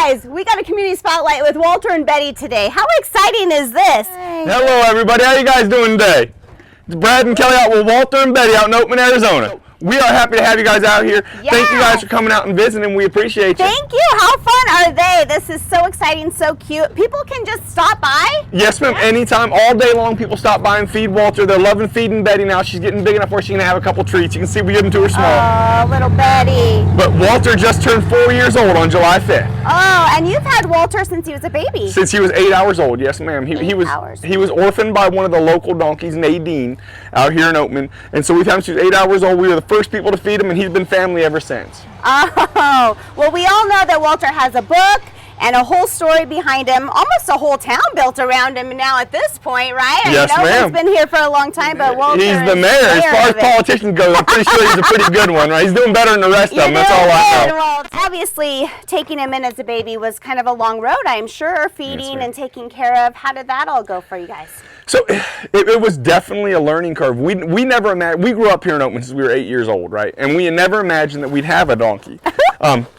guys, we got a community spotlight with Walter and Betty today. How exciting is this? Hello, everybody. How you guys doing today? It's Brad and Kelly out with Walter and Betty out in Oatman, Arizona. We are happy to have you guys out here. Yes. Thank you guys for coming out and visiting. We appreciate you. Thank you. How fun are they? This is so exciting, so cute. People can just stop by? Yes, ma'am. Anytime, all day long, people stop by and feed Walter. They're loving feeding Betty now. She's getting big enough where she can have a couple treats. You can see we give them to her small. Oh, little Betty. But Walter just turned 4 years old on July 5th. Oh, and you've had Walter since he was a baby. Since he was 8 hours old, yes, ma'am. He was orphaned by one of the local donkeys, Nadine, out here in Oatman. And so we've had him since he was 8 hours old. We were the first people to feed him, and he's been family ever since. Oh, well, we all know that Walter has a book and a whole story behind him, almost a whole town built around him now at this point, right? Yes, ma'am. He's been here for a long time, but Walter He's the mayor. As far as politicians go, I'm pretty sure he's a pretty good one, right? He's doing better than the rest of them. That's all I know. Well, obviously, taking him in as a baby was kind of a long road, I'm sure, feeding and taking care of. How did that all go for you guys? So it was definitely a learning curve. We never imagined. We grew up here in Oatman since we were 8 years old, right? And we never imagined that we'd have a donkey.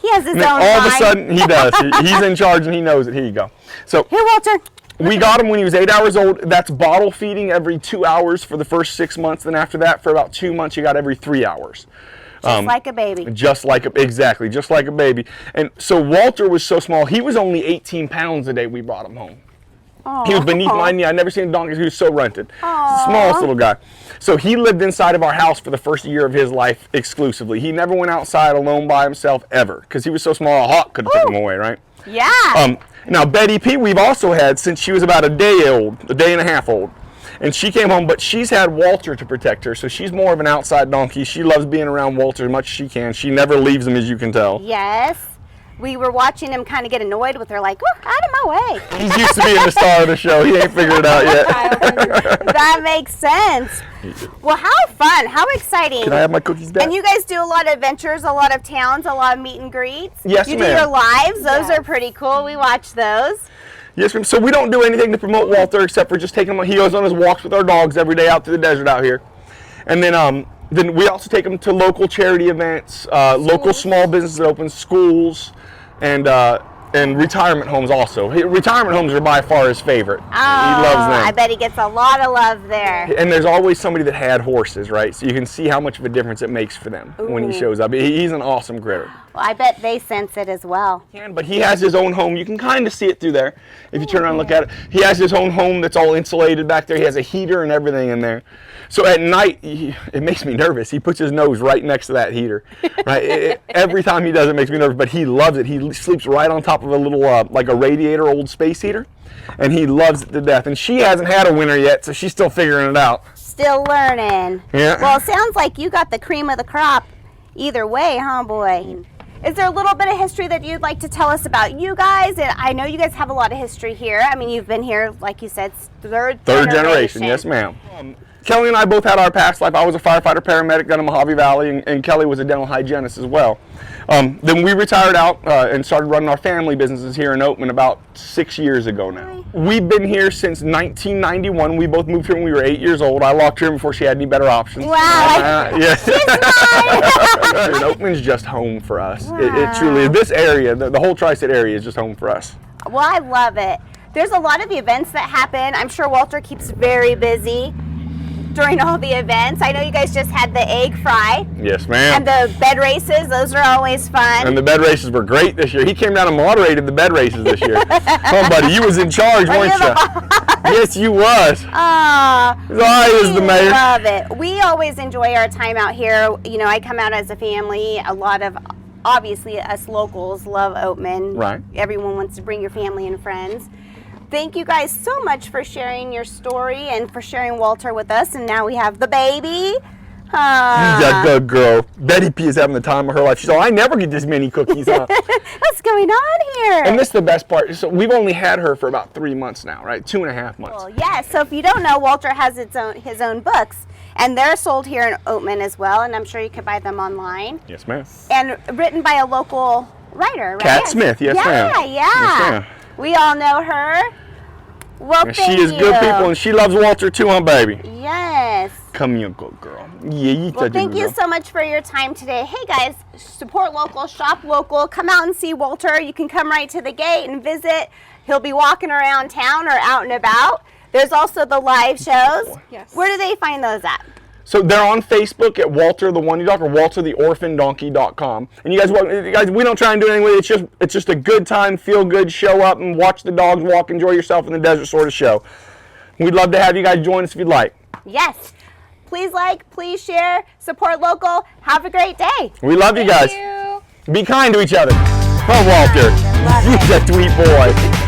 He has his own all mind. of a sudden, he does. He's in charge and he knows it. Here you go. So here, Walter. We got him when he was 8 hours old. That's bottle feeding every 2 hours for the first 6 months. Then after that, for about 2 months, you got every 3 hours. Just like a baby. Exactly, just like a baby. And so Walter was so small. He was only 18 pounds the day we brought him home. Aww. He was beneath my knee. I'd never seen a donkey. He was so rented. Smallest little guy. So he lived inside of our house for the first year of his life exclusively. He never went outside alone by himself ever because he was so small a hawk could have took him away, right? Yeah. Now Betty P we've also had since she was about a day and a half old. And she came home, but she's had Walter to protect her, so she's more of an outside donkey. She loves being around Walter as much as she can. She never leaves him, as you can tell. Yes. We were watching him kind of get annoyed with her, like, oh, out of my way. He's used to being the star of the show. He ain't figured it out yet. That makes sense. Well, how fun. How exciting. Can I have my cookies back? And you guys do a lot of adventures, a lot of towns, a lot of meet and greets. Yes, You ma'am. do your lives. Those are pretty cool. We watch those. Yes, ma'am. So we don't do anything to promote Walter except for just taking him. He goes on his walks with our dogs every day out to the desert out here. And then we also take him to local charity events, local small businesses that open, schools, and retirement homes also. Retirement homes are by far his favorite. Oh, he loves them. I bet he gets a lot of love there. And there's always somebody that had horses, right? So you can see how much of a difference it makes for them when he shows up. He's an awesome critter. Well, I bet they sense it as well. But he has his own home. You can kind of see it through there if you turn around and look at it. He has his own home that's all insulated back there. He has a heater and everything in there. So at night, it makes me nervous. He puts his nose right next to that heater. Right? Every time he does it makes me nervous, but he loves it. He sleeps right on top of a little, like a radiator old space heater, and he loves it to death. And she hasn't had a winter yet, so she's still figuring it out. Still learning. Yeah. Well, it sounds like you got the cream of the crop either way, huh, boy? Is there a little bit of history that you'd like to tell us about you guys? And I know you guys have a lot of history here. I mean, you've been here, like you said, third generation. Yes, ma'am. Kelly and I both had our past life. I was a firefighter paramedic down in Mojave Valley, and Kelly was a dental hygienist as well. Then we retired out and started running our family businesses here in Oatman about 6 years ago now. We've been here since 1991. We both moved here when we were 8 years old. I locked her in before she had any better options. Wow. Yes. She's mine. Oatman's just home for us. Wow. It truly is. This area, the whole tri-state area is just home for us. Well, I love it. There's a lot of events that happen. I'm sure Walter keeps very busy during all the events. I know you guys just had the egg fry. Yes, ma'am. And the bed races, those are always fun. And the bed races were great this year. He came down and moderated the bed races this year. Come on, buddy, you was in charge, weren't you? Yes, you was. I was the mayor. Love it. We always enjoy our time out here. You know, I come out as a family. A lot of, obviously, us locals love Oatman. Right. Everyone wants to bring your family and friends. Thank you guys so much for sharing your story and for sharing Walter with us. And now we have the baby. She's a good girl. Betty P is having the time of her life. She's like, I never get this many cookies. What's going on here? And this is the best part. So we've only had her for about 3 months now, right? 2.5 months. Well, yeah. So if you don't know, Walter has his own books. And they're sold here in Oatman as well. And I'm sure you can buy them online. Yes, ma'am. And written by a local writer, right? Kat Smith, yes, ma'am. Yeah. Yes, ma'am. We all know her. Well, thank you. She is good people, and she loves Walter too, huh, baby? Yes. Come here, good girl. Yeah, you Well, thank you so much for your time today. Hey guys, support local, shop local, come out and see Walter. You can come right to the gate and visit. He'll be walking around town or out and about. There's also the live shows. Yes. Where do they find those at? So they're on Facebook at Walter the One Dog or WalterTheOrphanedDonkey.com. And you guys, we don't try and do anything. It's just a good time, feel good, show up and watch the dogs walk, enjoy yourself in the desert sort of show. We'd love to have you guys join us if you'd like. Yes. Please like, please share, support local. Have a great day. We love you guys. Thank you. Be kind to each other. Oh, Walter, Love he's it. a sweet boy.